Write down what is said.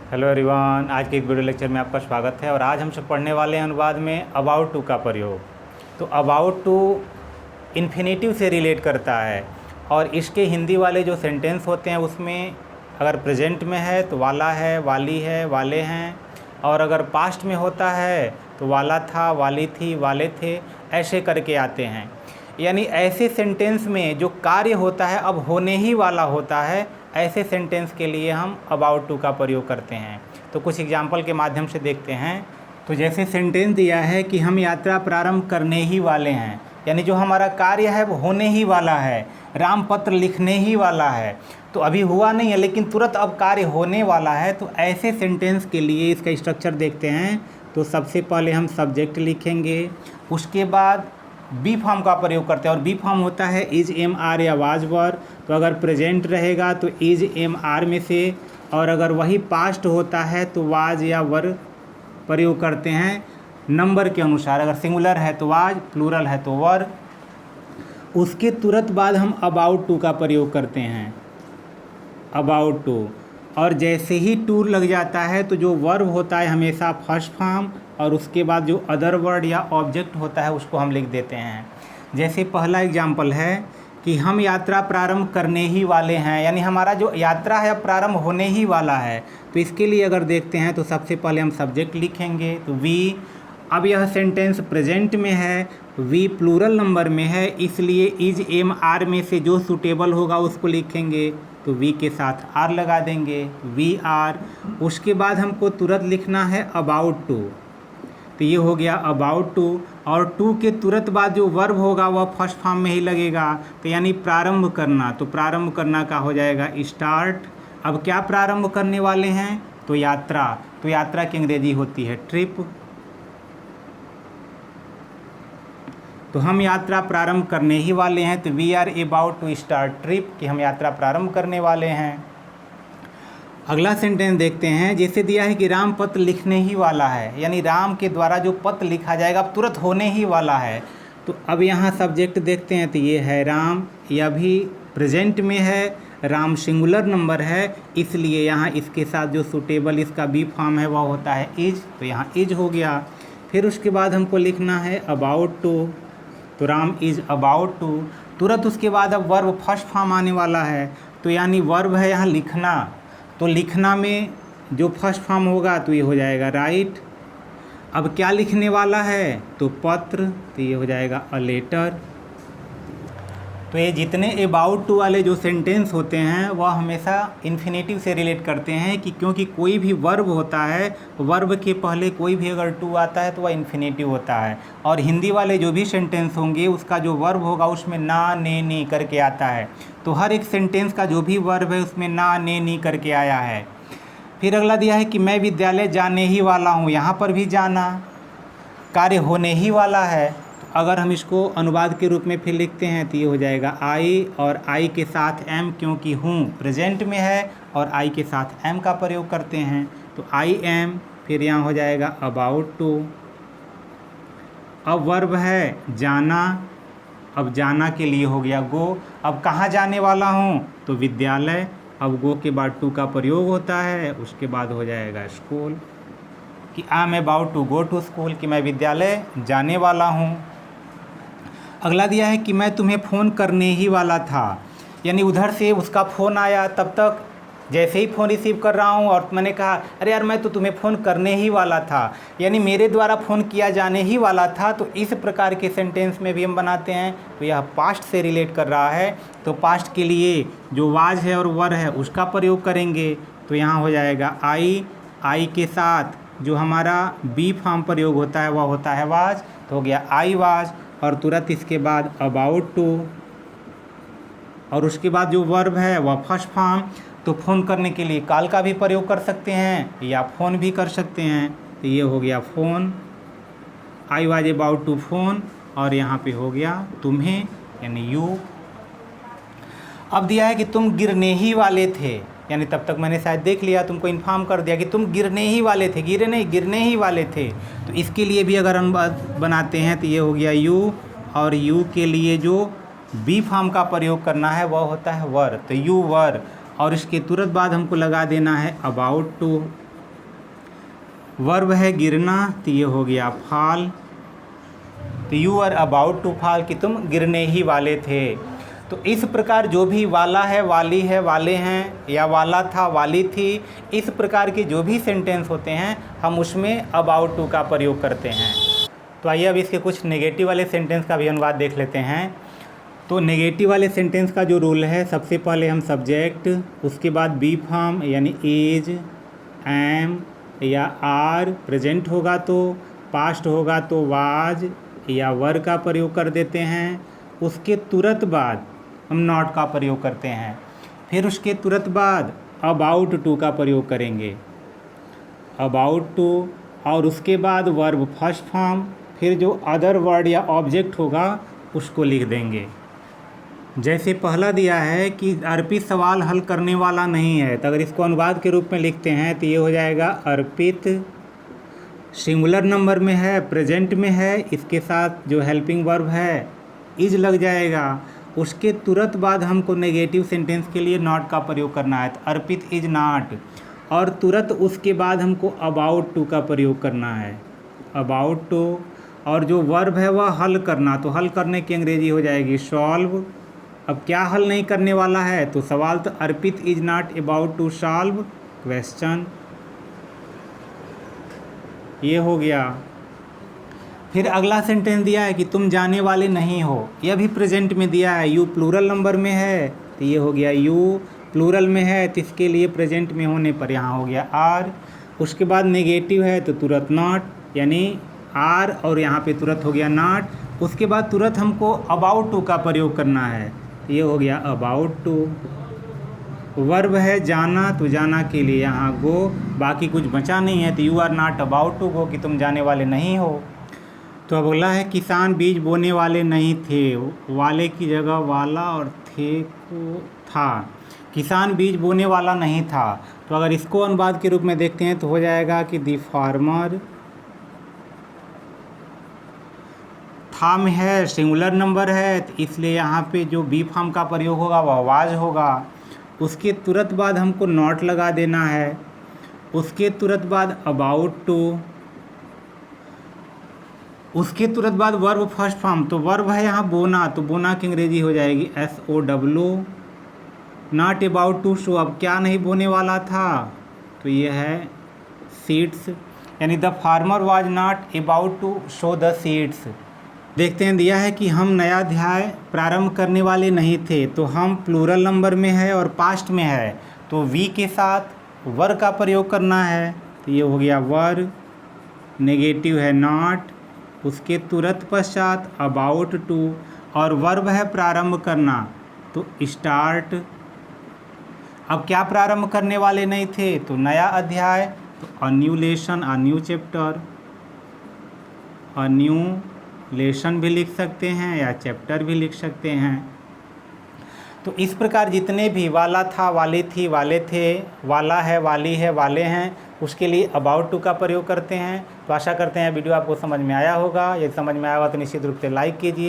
Hello everyone, आज के एक वीडियो लेक्चर में आपका स्वागत है। और आज हम सब पढ़ने वाले हैं अनुवाद में अबाउट टू का प्रयोग। तो अबाउट टू इन्फिनेटिव से रिलेट करता है और इसके हिंदी वाले जो सेंटेंस होते हैं उसमें अगर प्रेजेंट में है तो वाला है, वाली है, वाले हैं, और अगर पास्ट में होता है तो वाला था, वाली थी, वाले थे, ऐसे करके आते हैं। यानी ऐसे सेंटेंस में जो कार्य होता है अब होने ही वाला होता है, ऐसे सेंटेंस के लिए हम अबाउट टू का प्रयोग करते हैं। तो कुछ एग्जाम्पल के माध्यम से देखते हैं। तो जैसे सेंटेंस दिया है कि हम यात्रा प्रारंभ करने ही वाले हैं, यानी जो हमारा कार्य है वो होने ही वाला है, राम पत्र लिखने ही वाला है। तो अभी हुआ नहीं है लेकिन तुरंत अब कार्य होने वाला है। तो ऐसे सेंटेंस के लिए इसका स्ट्रक्चर देखते हैं। तो सबसे पहले हम सब्जेक्ट लिखेंगे, उसके बाद बी फॉर्म का प्रयोग करते हैं। और बी फॉर्म होता है इज एम आर या वाज वर। तो अगर प्रेजेंट रहेगा तो इज एम आर में से, और अगर वही पास्ट होता है तो वाज या वर प्रयोग करते हैं नंबर के अनुसार। अगर सिंगुलर है तो वाज, प्लूरल है तो वर। उसके तुरंत बाद हम अबाउट टू का प्रयोग करते हैं, अबाउट टू। और जैसे ही टू लग जाता है तो जो वर्ब होता है हमेशा फर्स्ट फॉर्म, और उसके बाद जो अदर वर्ड या ऑब्जेक्ट होता है उसको हम लिख देते हैं। जैसे पहला एग्जाम्पल है कि हम यात्रा प्रारंभ करने ही वाले हैं, यानी हमारा जो यात्रा है अब प्रारंभ होने ही वाला है। तो इसके लिए अगर देखते हैं तो सबसे पहले हम सब्जेक्ट लिखेंगे तो वी। अब यह सेंटेंस प्रेजेंट में है, वी प्लूरल नंबर में है, इसलिए इज एम आर में से जो सूटेबल होगा उसको लिखेंगे। तो वी के साथ आर लगा देंगे, वी आर। उसके बाद हमको तुरंत लिखना है अबाउट टू। तो ये हो गया अबाउट टू। और टू के तुरंत बाद जो वर्ब होगा वह फर्स्ट फॉर्म में ही लगेगा, तो यानी प्रारंभ करना। तो प्रारंभ करना का हो जाएगा स्टार्ट। अब क्या प्रारंभ करने वाले हैं? तो यात्रा। तो यात्रा की अंग्रेजी होती है ट्रिप। तो हम यात्रा प्रारंभ करने ही वाले हैं, तो we are about to start trip, कि हम यात्रा प्रारंभ करने वाले हैं। अगला सेंटेंस देखते हैं। जैसे दिया है कि राम पत्र लिखने ही वाला है, यानी राम के द्वारा जो पत्र लिखा जाएगा अब तुरंत होने ही वाला है। तो अब यहाँ सब्जेक्ट देखते हैं तो ये है राम, यह भी प्रेजेंट में है, राम सिंगुलर नंबर है, इसलिए यहाँ इसके साथ जो सूटेबल इसका बी फॉर्म है वह होता है इज। तो यहाँ इज हो गया। फिर उसके बाद हमको लिखना है अबाउट टू। तो राम इज अबाउट टू। तुरंत उसके बाद अब वर्ब फर्स्ट फॉर्म आने वाला है, तो यानी वर्ब है यहाँ लिखना। तो लिखना में जो फर्स्ट फॉर्म होगा तो ये हो जाएगा राइट। अब क्या लिखने वाला है? तो पत्र, तो ये हो जाएगा अ लेटर। तो ये जितने अबाउट टू वाले जो सेंटेंस होते हैं वह हमेशा इन्फिनेटिव से रिलेट करते हैं, कि क्योंकि कोई भी वर्ब होता है, वर्ब के पहले कोई भी अगर टू आता है तो वह इन्फिनेटिव होता है। और हिंदी वाले जो भी सेंटेंस होंगे उसका जो वर्ब होगा उसमें ना, ने, नी करके आता है। तो हर एक सेंटेंस का जो भी वर्ब है उसमें ना, ने, नी करके आया है। फिर अगला दिया है कि मैं विद्यालय जाने ही वाला हूँ, यहाँ पर भी जाना, कार्य होने ही वाला है। अगर हम इसको अनुवाद के रूप में फिर लिखते हैं तो ये हो जाएगा आई, और आई के साथ एम, क्योंकि हूँ प्रेजेंट में है और आई के साथ एम का प्रयोग करते हैं। तो आई एम, फिर यहाँ हो जाएगा अबाउट टू। अब वर्ब है जाना, अब जाना के लिए हो गया गो। अब कहाँ जाने वाला हूँ? तो विद्यालय। अब गो के बाद टू का प्रयोग होता है, उसके बाद हो जाएगा स्कूल, कि I am about to go to school, कि मैं विद्यालय जाने वाला हूँ। अगला दिया है कि मैं तुम्हें फ़ोन करने ही वाला था, यानी उधर से उसका फ़ोन आया, तब तक जैसे ही फ़ोन रिसीव कर रहा हूँ और मैंने कहा अरे यार मैं तो तुम्हें फ़ोन करने ही वाला था, यानी मेरे द्वारा फ़ोन किया जाने ही वाला था। तो इस प्रकार के सेंटेंस में भी हम बनाते हैं। तो यह पास्ट से रिलेट कर रहा है, तो पास्ट के लिए जो वाज है और वर है उसका प्रयोग करेंगे। तो यहाँ हो जाएगा आई, आई के साथ जो हमारा बी फॉर्म प्रयोग होता है वह होता है वाज। तो हो गया आई वाज, और तुरंत इसके बाद अबाउट टू, और उसके बाद जो वर्ब है वह फर्स्ट फॉर्म। तो फ़ोन करने के लिए कॉल का भी प्रयोग कर सकते हैं या फ़ोन भी कर सकते हैं। तो ये हो गया phone, I was about to phone, और यहाँ पे हो गया तुम्हें, यानी यू। अब दिया है कि तुम गिरने ही वाले थे, यानी तब तक मैंने शायद देख लिया, तुमको इन्फॉर्म कर दिया कि तुम गिरने ही वाले थे, गिरे नहीं, गिरने ही वाले थे। तो इसके लिए भी अगर हम बनाते हैं तो ये हो गया यू, और यू के लिए जो बी फॉर्म का प्रयोग करना है वह होता है वर। तो यू वर, और इसके तुरंत बाद हमको लगा देना है अबाउट टू। वर्ब है गिरना, तो ये हो गया फॉल। तो you are about to fall, कि तुम गिरने ही वाले थे। तो इस प्रकार जो भी वाला है, वाली है, वाले हैं, या वाला था, वाली थी, इस प्रकार के जो भी सेंटेंस होते हैं हम उसमें अबाउट टू का प्रयोग करते हैं। तो आइए अब इसके कुछ नेगेटिव वाले सेंटेंस का भी अनुवाद देख लेते हैं। तो नेगेटिव वाले सेंटेंस का जो रूल है, सबसे पहले हम सब्जेक्ट, उसके बाद बी फॉर्म यानी इज, एम या आर, प्रेजेंट होगा तो, पास्ट होगा तो वाज या वर का प्रयोग कर देते हैं। उसके तुरंत बाद हम नॉट का प्रयोग करते हैं। फिर उसके तुरंत बाद अबाउट टू का प्रयोग करेंगे, अबाउट टू, और उसके बाद वर्ब फर्स्ट फॉर्म, फिर जो अदर वर्ड या ऑब्जेक्ट होगा उसको लिख देंगे। जैसे पहला दिया है कि अर्पित सवाल हल करने वाला नहीं है, तो अगर इसको अनुवाद के रूप में लिखते हैं तो ये हो जाएगा अर्पित सिंगुलर नंबर में है, प्रेजेंट में है, इसके साथ जो हेल्पिंग वर्ब है इज लग जाएगा। उसके तुरंत बाद हमको नेगेटिव सेंटेंस के लिए नॉट का प्रयोग करना है, तो अर्पित इज नॉट, और तुरंत उसके बाद हमको अबाउट टू का प्रयोग करना है, अबाउट टू, और जो वर्ब है वह हल करना, तो हल करने की अंग्रेजी हो जाएगी सॉल्व। अब क्या हल नहीं करने वाला है, तो सवाल तो Arpit is not about to solve question, ये हो गया। फिर अगला सेंटेंस दिया है कि तुम जाने वाले नहीं हो, यह भी प्रेजेंट में दिया है, यू प्लूरल नंबर में है, तो ये हो गया यू, प्लूरल में है तो इसके लिए प्रेजेंट में होने पर यहाँ हो गया आर। उसके बाद नेगेटिव है तो तुरंत नॉट, यानी आर और यहाँ पे तुरंत हो गया नॉट। उसके बाद तुरंत हमको अबाउट टू का प्रयोग करना है, तो ये हो गया अबाउट टू। वर्ब है जाना, तो जाना के लिए यहाँ गो, बाकी कुछ बचा नहीं है, तो you are not about to go, कि तुम जाने वाले नहीं हो। तो अब अगला है किसान बीज बोने वाले नहीं थे, वाले की जगह वाला और थे को था, किसान बीज बोने वाला नहीं था। तो अगर इसको अनुवाद के रूप में देखते हैं तो हो जाएगा कि दी फार्मर, था में है, सिंगुलर नंबर है, तो इसलिए यहाँ पे जो बी फॉर्म का प्रयोग होगा वह वाज होगा। उसके तुरंत बाद हमको नॉट लगा देना है। उसके तुरंत बाद अबाउट टू, उसके तुरंत बाद वर्ब फर्स्ट फॉर्म, तो वर्ब है यहाँ बोना, तो बोना की अंग्रेजी हो जाएगी SOW। Not about to show, अब क्या नहीं बोने वाला था, तो ये है सीड्स, यानी the farmer was not about to show the seeds. देखते हैं दिया है कि हम नया अध्याय प्रारंभ करने वाले नहीं थे, तो हम प्लूरल नंबर में है और पास्ट में है, तो वी के साथ वर का प्रयोग करना है, तो ये हो गया वर। नेगेटिव है नॉट, उसके तुरंत पश्चात अबाउट टू, और वर्ब है प्रारंभ करना, तो स्टार्ट। अब क्या प्रारंभ करने वाले नहीं थे, तो नया अध्याय, तो a new lesson, a new chapter, a new lesson भी लिख सकते हैं या चैप्टर भी लिख सकते हैं। तो इस प्रकार जितने भी वाला था, वाली थी, वाले थे, वाला है, वाली है, वाले हैं, उसके लिए अबाउट टू का प्रयोग करते हैं। तो आशा करते हैं वीडियो आपको समझ में आया होगा। यदि समझ में आया होगा तो निश्चित रूप से लाइक कीजिए।